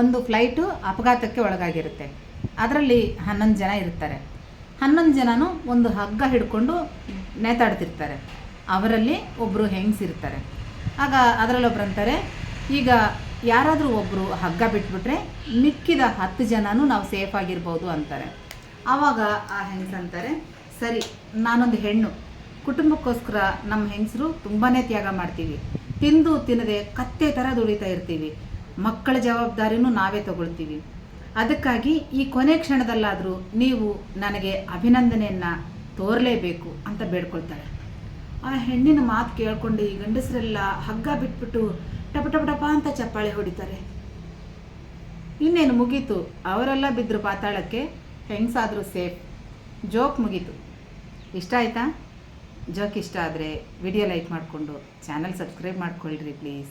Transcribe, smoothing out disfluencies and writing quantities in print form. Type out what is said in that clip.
ಒಂದು ಫ್ಲೈಟು ಅಪಘಾತಕ್ಕೆ ಒಳಗಾಗಿರುತ್ತೆ. ಅದರಲ್ಲಿ 11 ಜನ ಇರ್ತಾರೆ. 11 ಜನನೂ ಒಂದು ಹಗ್ಗ ಹಿಡ್ಕೊಂಡು ನೇತಾಡ್ತಿರ್ತಾರೆ. ಅವರಲ್ಲಿ ಒಬ್ಬರು ಹೆಂಗಸಿರ್ತಾರೆ. ಆಗ ಅದರಲ್ಲಿ ಒಬ್ರು ಅಂತಾರೆ, ಈಗ ಯಾರಾದರೂ ಒಬ್ಬರು ಹಗ್ಗ ಬಿಟ್ಬಿಟ್ರೆ ಮಿಕ್ಕಿದ 10 ಜನನೂ ನಾವು ಸೇಫಾಗಿರ್ಬೋದು ಅಂತಾರೆ. ಆವಾಗ ಆ ಹೆಂಗಸಂತಾರೆ, ಸರಿ, ನಾನೊಂದು ಹೆಣ್ಣು, ಕುಟುಂಬಕ್ಕೋಸ್ಕರ ನಮ್ಮ ಹೆಂಗಸರು ತುಂಬಾ ತ್ಯಾಗ ಮಾಡ್ತೀವಿ, ತಿಂದು ತಿನ್ನದೆ ಕತ್ತೆ ಥರ ದುಡಿತಾ ಇರ್ತೀವಿ, ಮಕ್ಕಳ ಜವಾಬ್ದಾರಿನೂ ನಾವೇ ತಗೊಳ್ತೀವಿ. ಅದಕ್ಕಾಗಿ ಈ ಕೊನೆ ಕ್ಷಣದಲ್ಲಾದರೂ ನೀವು ನನಗೆ ಅಭಿನಂದನೆಯನ್ನು ತೋರಲೇಬೇಕು ಅಂತ ಬೇಡ್ಕೊಳ್ತಾಳೆ. ಆ ಹೆಣ್ಣಿನ ಮಾತು ಕೇಳ್ಕೊಂಡು ಈ ಗಂಡಸರೆಲ್ಲ ಹಗ್ಗ ಬಿಟ್ಬಿಟ್ಟು ಟಪ ಟಪ ಟಪ ಅಂತ ಚಪ್ಪಾಳೆ ಹೊಡಿತಾರೆ. ಇನ್ನೇನು ಮುಗೀತು, ಅವರೆಲ್ಲ ಬಿದ್ದರು ಪಾತಾಳಕ್ಕೆ, ಹೆಂಗಸಾದರೂ ಸೇಫ್. ಜೋಕ್ ಮುಗೀತು. ಇಷ್ಟ ಆಯಿತಾ? ಜೋಕ್ ಇಷ್ಟ ಆದರೆ ವಿಡಿಯೋ ಲೈಕ್ ಮಾಡಿಕೊಂಡು ಚಾನಲ್ ಸಬ್ಸ್ಕ್ರೈಬ್ ಮಾಡ್ಕೊಳ್ರಿ ಪ್ಲೀಸ್.